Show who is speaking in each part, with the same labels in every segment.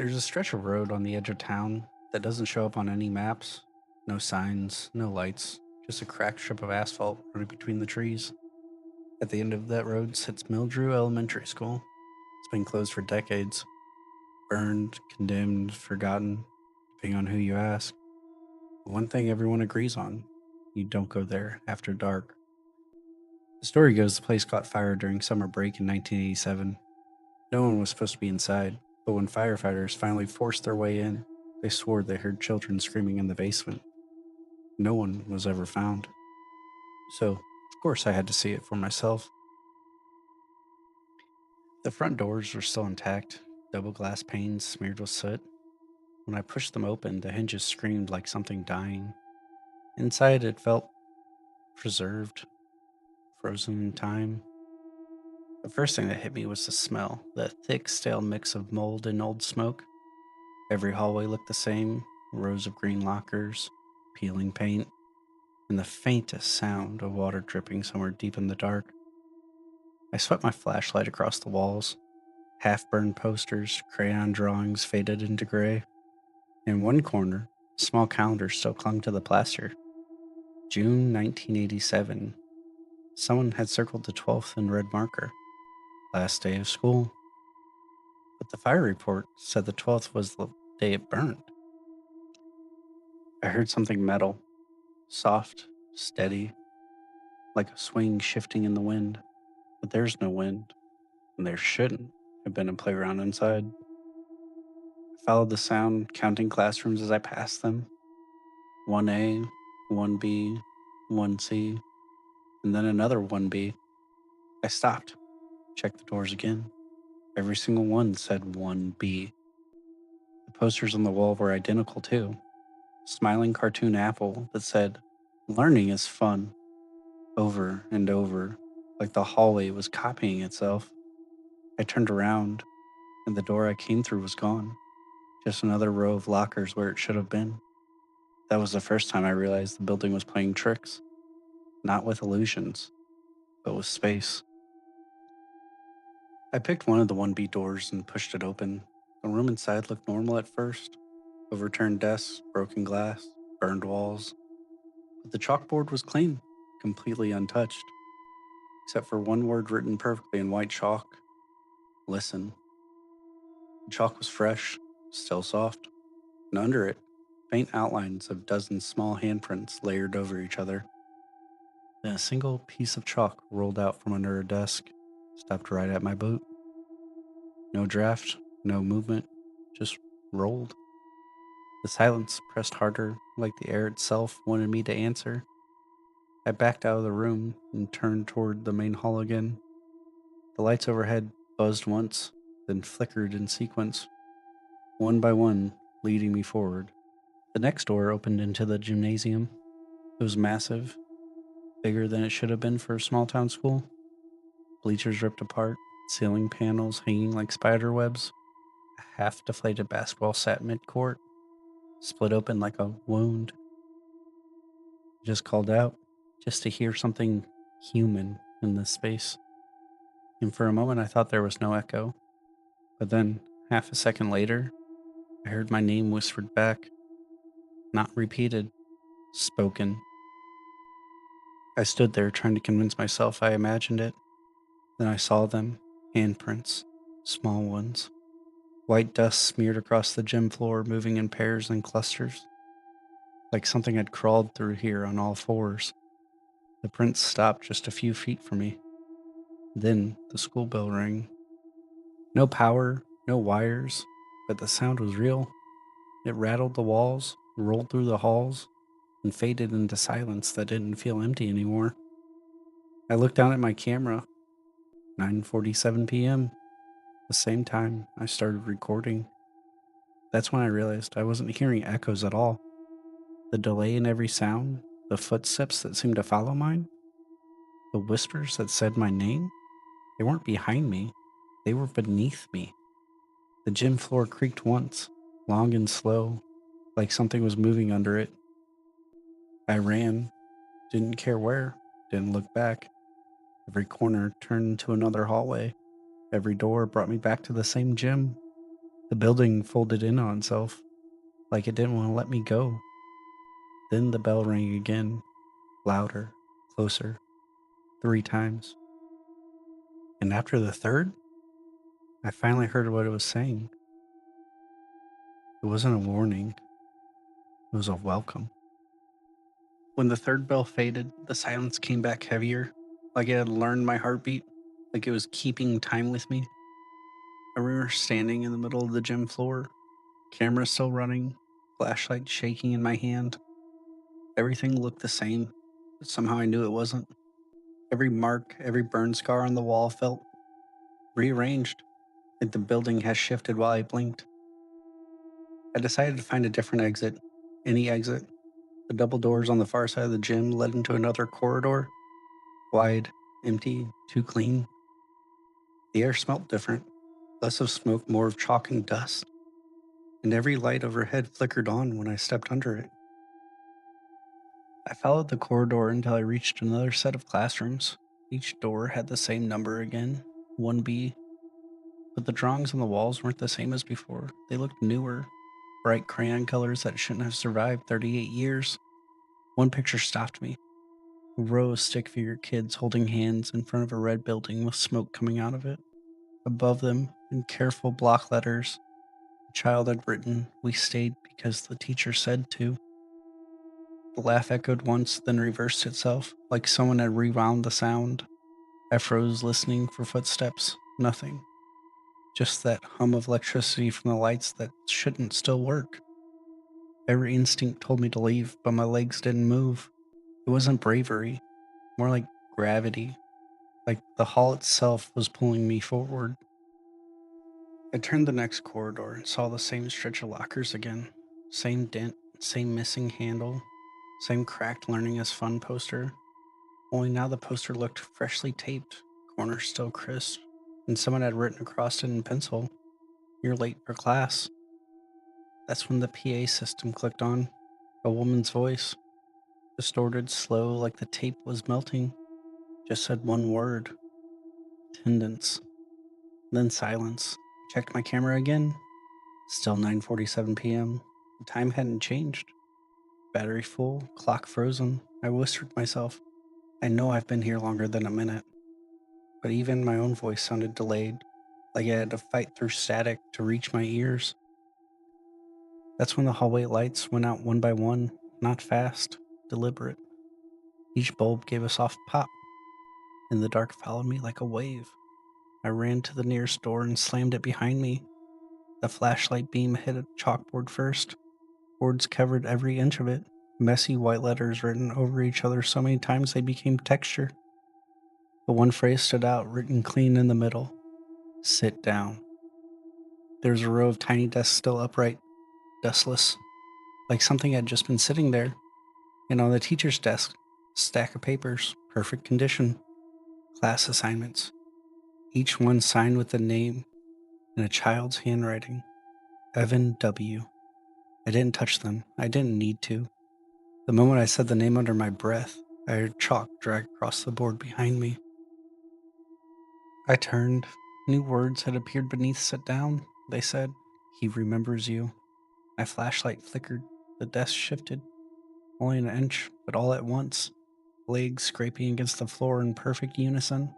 Speaker 1: There's a stretch of road on the edge of town that doesn't show up on any maps. No signs, no lights, just a cracked strip of asphalt running between the trees. At the end of that road sits Mildrew Elementary School. It's been closed for decades, burned, condemned, forgotten, depending on who you ask. One thing everyone agrees on: you don't go there after dark. The story goes the place caught fire during summer break in 1987. No one was supposed to be inside, but when firefighters finally forced their way in, they swore they heard children screaming in the basement. No one was ever found. So, of course, I had to see it for myself. The front doors were still intact, double glass panes smeared with soot. When I pushed them open, the hinges screamed like something dying. Inside, it felt preserved, frozen in time. The first thing that hit me was the smell, that thick, stale mix of mold and old smoke. Every hallway looked the same: rows of green lockers, peeling paint, and the faintest sound of water dripping somewhere deep in the dark. I swept my flashlight across the walls. Half burned posters, crayon drawings faded into gray. In one corner, a small calendar still clung to the plaster. June 1987. Someone had circled the 12th in red marker. Last day of school. But the fire report said the 12th was the day it burned. I heard something metal, soft, steady, like a swing shifting in the wind. But there's no wind, and there shouldn't have been a playground inside. I followed the sound, counting classrooms as I passed them: 1A, 1B, 1C, and then another 1B. I stopped, checked the doors again. Every single one said 1B. The posters on the wall were identical too. Smiling cartoon apple that said, "Learning is fun," over and over, like the hallway was copying itself. I turned around, and the door I came through was gone. Just another row of lockers where it should have been. That was the first time I realized the building was playing tricks, not with illusions, but with space. I picked one of the 1B doors and pushed it open. The room inside looked normal at first: overturned desks, broken glass, burned walls. But the chalkboard was clean, completely untouched, except for one word written perfectly in white chalk: listen. The chalk was fresh, still soft, and under it, faint outlines of dozens small handprints layered over each other. Then a single piece of chalk rolled out from under a desk, stopped right at my boot. No draft, no movement, just rolled. The silence pressed harder, like the air itself wanted me to answer. I backed out of the room and turned toward the main hall again. The lights overhead buzzed once, then flickered in sequence, one by one, leading me forward. The next door opened into the gymnasium. It was massive, bigger than it should have been for a small town school. Bleachers ripped apart, ceiling panels hanging like spider webs. A half deflated basketball sat mid court, split open like a wound. I just called out, just to hear something human in this space. And for a moment, I thought there was no echo. But then, half a second later, I heard my name whispered back, not repeated, spoken. I stood there trying to convince myself I imagined it. Then I saw them: handprints, small ones. White dust smeared across the gym floor, moving in pairs and clusters, like something had crawled through here on all fours. The prints stopped just a few feet from me. Then the school bell rang. No power, no wires, but the sound was real. It rattled the walls, rolled through the halls, and faded into silence that didn't feel empty anymore. I looked down at my camera. 9:47 p.m., the same time I started recording. That's when I realized I wasn't hearing echoes at all. The delay in every sound, the footsteps that seemed to follow mine, the whispers that said my name, they weren't behind me, they were beneath me. The gym floor creaked once, long and slow, like something was moving under it. I ran, didn't care where, didn't look back. Every corner turned into another hallway. Every door brought me back to the same gym. The building folded in on itself, like it didn't want to let me go. Then the bell rang again, louder, closer, 3 times. And after the third, I finally heard what it was saying. It wasn't a warning, it was a welcome. When the third bell faded, the silence came back heavier, like it had learned my heartbeat, like it was keeping time with me. I remember standing in the middle of the gym floor, camera still running, flashlight shaking in my hand. Everything looked the same, but somehow I knew it wasn't. Every mark, every burn scar on the wall felt rearranged, like the building had shifted while I blinked. I decided to find a different exit, any exit. The double doors on the far side of the gym led into another corridor, wide, empty, too clean. The air smelt different, less of smoke, more of chalk and dust, and every light overhead flickered on when I stepped under it. I followed the corridor until I reached another set of classrooms. Each door had the same number again, 1B, but the drawings on the walls weren't the same as before. They looked newer, bright crayon colors that shouldn't have survived 38 years. One picture stopped me. A row of stick-figure kids holding hands in front of a red building with smoke coming out of it. Above them, in careful block letters, a child had written, "We stayed because the teacher said to." The laugh echoed once, then reversed itself, like someone had rewound the sound. I froze, listening for footsteps. Nothing. Just that hum of electricity from the lights that shouldn't still work. Every instinct told me to leave, but my legs didn't move. It wasn't bravery, more like gravity, like the hall itself was pulling me forward. I turned the next corridor and saw the same stretch of lockers again. Same dent, same missing handle, same cracked learning is fun poster. Only now the poster looked freshly taped, corners still crisp, and someone had written across it in pencil, "You're late for class." That's when the PA system clicked on. A woman's voice, distorted, slow, like the tape was melting, just said one word: attendance. Then silence. I checked my camera again. Still 9:47 p.m. The time hadn't changed. Battery full, clock frozen. I whispered to myself, I know I've been here longer than a minute. But even my own voice sounded delayed, like I had to fight through static to reach my ears. That's when the hallway lights went out one by one, not fast, deliberate. Each bulb gave a soft pop, and the dark followed me like a wave. I ran to the nearest door and slammed it behind me. The flashlight beam hit a chalkboard first. Words covered every inch of it, messy white letters written over each other so many times they became texture. But one phrase stood out, written clean in the middle: sit down. There was a row of tiny desks still upright, dustless, like something had just been sitting there. And on the teacher's desk, a stack of papers, perfect condition, class assignments, each one signed with a name in a child's handwriting: Evan W. I didn't touch them. I didn't need to. The moment I said the name under my breath, I heard chalk drag across the board behind me. I turned. New words had appeared beneath "sit down." They said, "He remembers you." My flashlight flickered. The desk shifted, only an inch, but all at once. Legs scraping against the floor in perfect unison.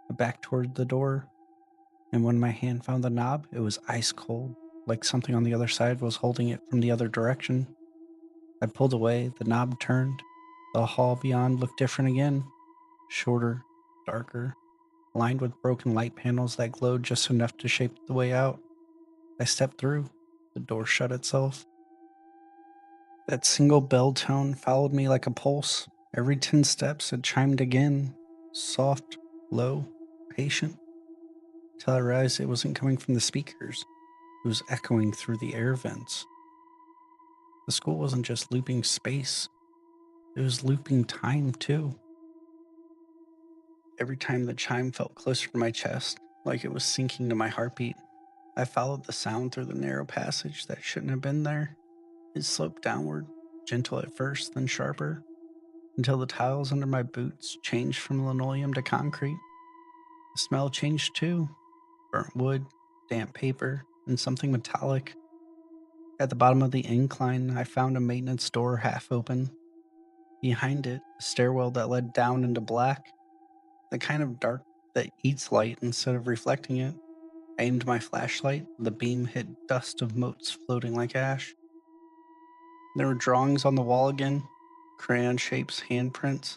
Speaker 1: I backed toward the door, and when my hand found the knob, it was ice cold, like something on the other side was holding it from the other direction. I pulled away, the knob turned. The hall beyond looked different again, shorter, darker, lined with broken light panels that glowed just enough to shape the way out. I stepped through. The door shut itself. That single bell tone followed me like a pulse. Every 10 steps it chimed again, soft, low, patient, till I realized it wasn't coming from the speakers. It was echoing through the air vents. The school wasn't just looping space, it was looping time too. Every time the chime felt closer to my chest, like it was sinking to my heartbeat, I followed the sound through the narrow passage that shouldn't have been there. It sloped downward, gentle at first, then sharper, until the tiles under my boots changed from linoleum to concrete. The smell changed too: burnt wood, damp paper, and something metallic. At the bottom of the incline, I found a maintenance door half open. Behind it, a stairwell that led down into black, the kind of dark that eats light instead of reflecting it. I aimed my flashlight, the beam hit dust of motes floating like ash. There were drawings on the wall again, crayon shapes, handprints.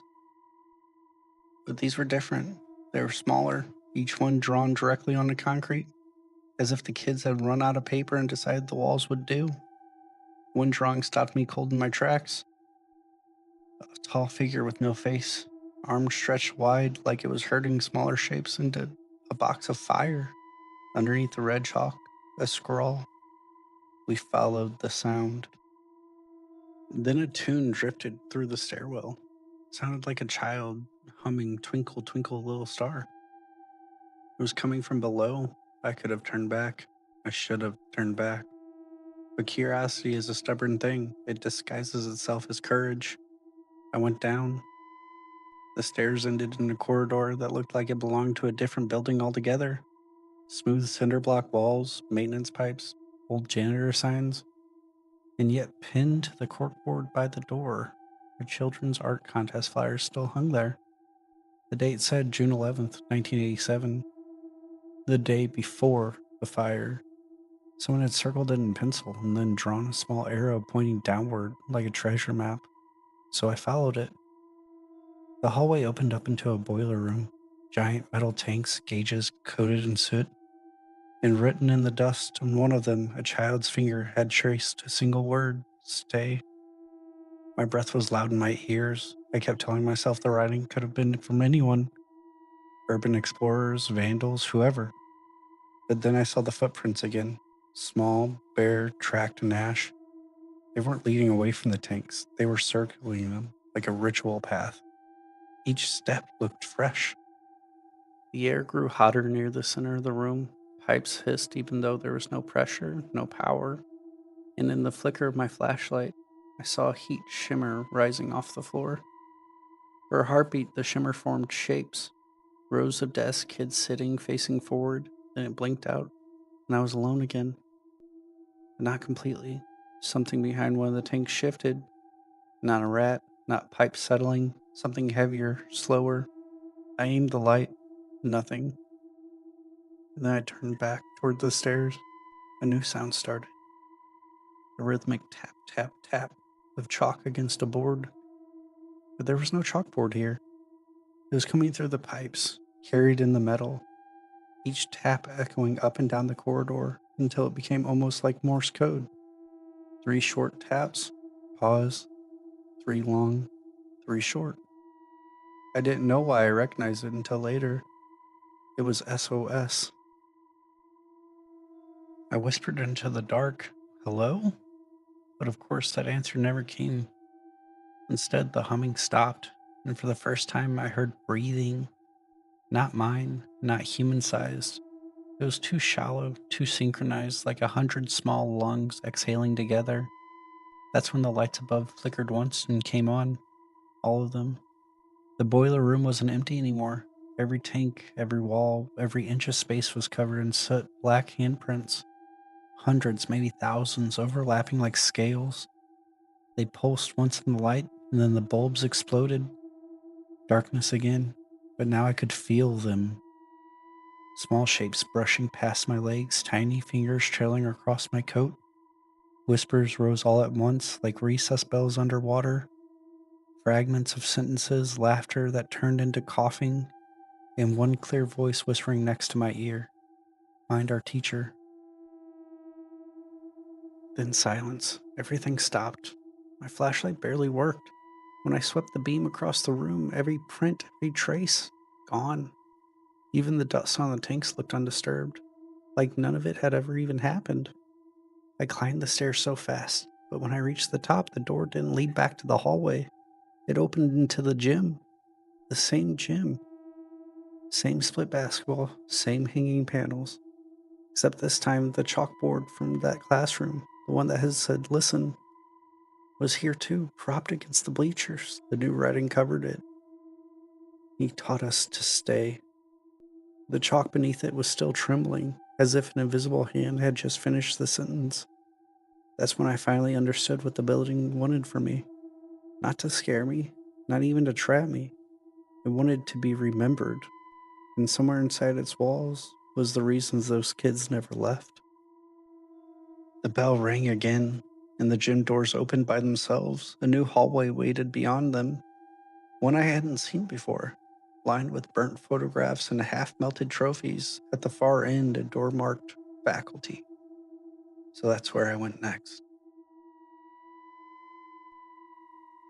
Speaker 1: But these were different. They were smaller, each one drawn directly onto concrete, as if the kids had run out of paper and decided the walls would do. One drawing stopped me cold in my tracks. A tall figure with no face, arms stretched wide like it was herding smaller shapes into a box of fire. Underneath the red chalk, a scrawl. We followed the sound. Then a tune drifted through the stairwell. It sounded like a child humming Twinkle, Twinkle, Little Star. It was coming from below. I could have turned back. I should have turned back. But curiosity is a stubborn thing. It disguises itself as courage. I went down. The stairs ended in a corridor that looked like it belonged to a different building altogether. Smooth cinder block walls, maintenance pipes, old janitor signs. And yet, pinned to the corkboard by the door, a children's art contest flyer still hung there. The date said June 11th, 1987, the day before the fire. Someone had circled it in pencil and then drawn a small arrow pointing downward like a treasure map. So I followed it. The hallway opened up into a boiler room, giant metal tanks, gauges coated in soot, and written in the dust on one of them, a child's finger had traced a single word: stay. My breath was loud in my ears. I kept telling myself the writing could have been from anyone: urban explorers, vandals, whoever. But then I saw the footprints again, small, bare, tracked in ash. They weren't leading away from the tanks, they were circling them like a ritual path. Each step looked fresh. The air grew hotter near the center of the room. Pipes hissed even though there was no pressure, no power. And in the flicker of my flashlight, I saw a heat shimmer rising off the floor. For a heartbeat, the shimmer formed shapes. Rows of desks, kids sitting, facing forward. Then it blinked out, and I was alone again. But not completely. Something behind one of the tanks shifted. Not a rat, not pipes settling. Something heavier, slower. I aimed the light. Nothing. And then I turned back toward the stairs. A new sound started. A rhythmic tap, tap, tap of chalk against a board. But there was no chalkboard here. It was coming through the pipes, carried in the metal, each tap echoing up and down the corridor until it became almost like Morse code. 3 short taps, pause, 3 long, 3 short. I didn't know why I recognized it until later. It was SOS. I whispered into the dark, "Hello?" But of course, that answer never came. Instead, the humming stopped, and for the first time, I heard breathing. Not mine, not human sized. It was too shallow, too synchronized, like 100 small lungs exhaling together. That's when the lights above flickered once and came on. All of them. The boiler room wasn't empty anymore. Every tank, every wall, every inch of space was covered in soot, black handprints. Hundreds, maybe thousands, overlapping like scales. They pulsed once in the light, and then the bulbs exploded. Darkness again, but now I could feel them. Small shapes brushing past my legs, tiny fingers trailing across my coat. Whispers rose all at once, like recess bells underwater. Fragments of sentences, laughter that turned into coughing, and one clear voice whispering next to my ear, "Find our teacher." Then silence. Everything stopped. My flashlight barely worked. When I swept the beam across the room, every print, every trace, gone. Even the dust on the tanks looked undisturbed, like none of it had ever even happened. I climbed the stairs so fast, but when I reached the top, the door didn't lead back to the hallway. It opened into the gym. The same gym. Same split basketball, same hanging panels. Except this time, the chalkboard from that classroom, the one that had said, "Listen," was here too, propped against the bleachers. The new writing covered it. He taught us to stay. The chalk beneath it was still trembling, as if an invisible hand had just finished the sentence. That's when I finally understood what the building wanted from me. Not to scare me, not even to trap me. It wanted to be remembered, and somewhere inside its walls was the reasons those kids never left. The bell rang again, and the gym doors opened by themselves. A new hallway waited beyond them, one I hadn't seen before, lined with burnt photographs and half melted trophies. At the far end, a door marked faculty. So that's where I went next.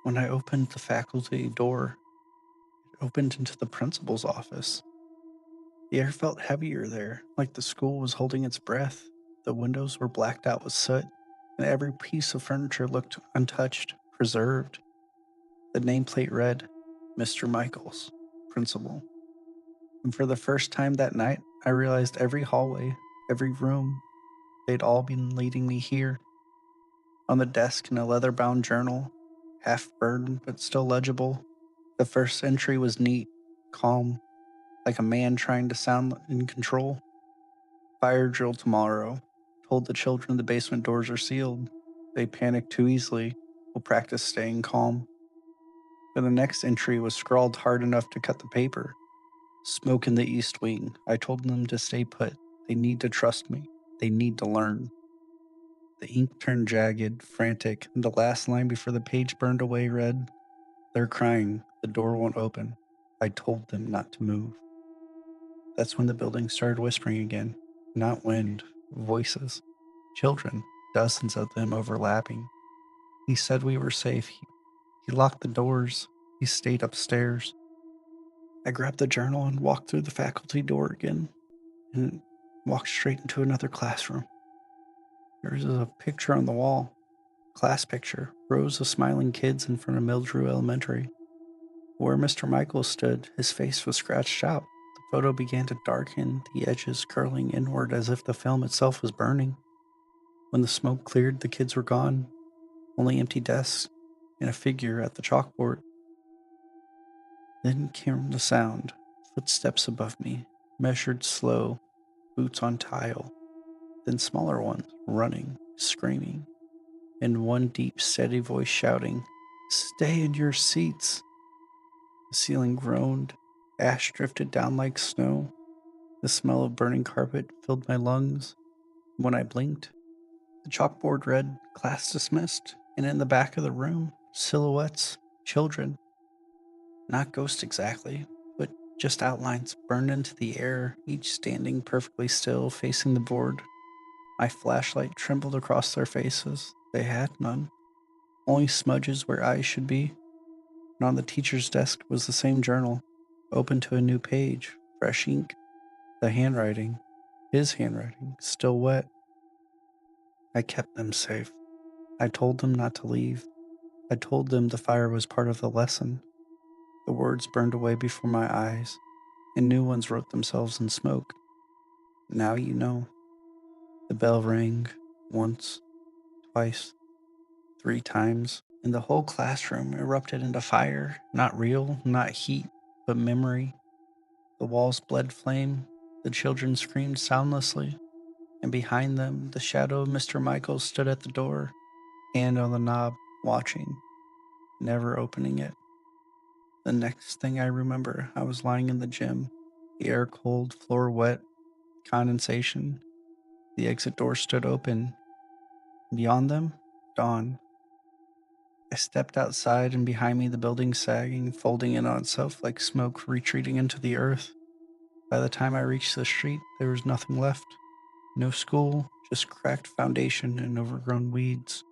Speaker 1: When I opened the faculty door, it opened into the principal's office. The air felt heavier there, like the school was holding its breath. The windows were blacked out with soot, and every piece of furniture looked untouched, preserved. The nameplate read, Mr. Michaels, Principal. And for the first time that night, I realized every hallway, every room, they'd all been leading me here. On the desk in a leather-bound journal, half burned but still legible, the first entry was neat, calm, like a man trying to sound in control. Fire drill tomorrow. Told the children the basement doors are sealed. They panicked too easily. Will practice staying calm. But the next entry was scrawled hard enough to cut the paper. Smoke in the East Wing. I told them to stay put. They need to trust me. They need to learn. The ink turned jagged, frantic, and the last line before the page burned away read, They're crying. The door won't open. I told them not to move. That's when the building started whispering again. Not wind, voices. Children, dozens of them overlapping. He said we were safe. He locked the doors. He stayed upstairs. I grabbed the journal and walked through the faculty door again and walked straight into another classroom. There was a picture on the wall, class picture, rows of smiling kids in front of Mildrew Elementary. Where Mr. Michael stood, his face was scratched out. The photo began to darken, the edges curling inward as if the film itself was burning. When the smoke cleared, the kids were gone, only empty desks and a figure at the chalkboard. Then came the sound, footsteps above me, measured slow, boots on tile, then smaller ones, running, screaming, and one deep, steady voice shouting, Stay in your seats! The ceiling groaned, ash drifted down like snow. The smell of burning carpet filled my lungs. When I blinked, the chalkboard read, Class dismissed, and in the back of the room, silhouettes, children. Not ghosts exactly, but just outlines burned into the air, each standing perfectly still, facing the board. My flashlight trembled across their faces. They had none, only smudges where eyes should be. And on the teacher's desk was the same journal, open to a new page, fresh ink, the handwriting, his handwriting, still wet. I kept them safe. I told them not to leave. I told them the fire was part of the lesson. The words burned away before my eyes, and new ones wrote themselves in smoke. Now you know. The bell rang once, twice, 3 times, and the whole classroom erupted into fire. Not real, not heat, but memory. The walls bled flame. The children screamed soundlessly, and behind them, the shadow of Mr. Michael stood at the door, hand on the knob, watching, never opening it. The next thing I remember, I was lying in the gym, the air cold, floor wet, condensation. The exit door stood open. Beyond them, dawn. I stepped outside, and behind me, the building sagging, folding in on itself like smoke retreating into the earth. By the time I reached the street, there was nothing left. No school, just cracked foundation and overgrown weeds.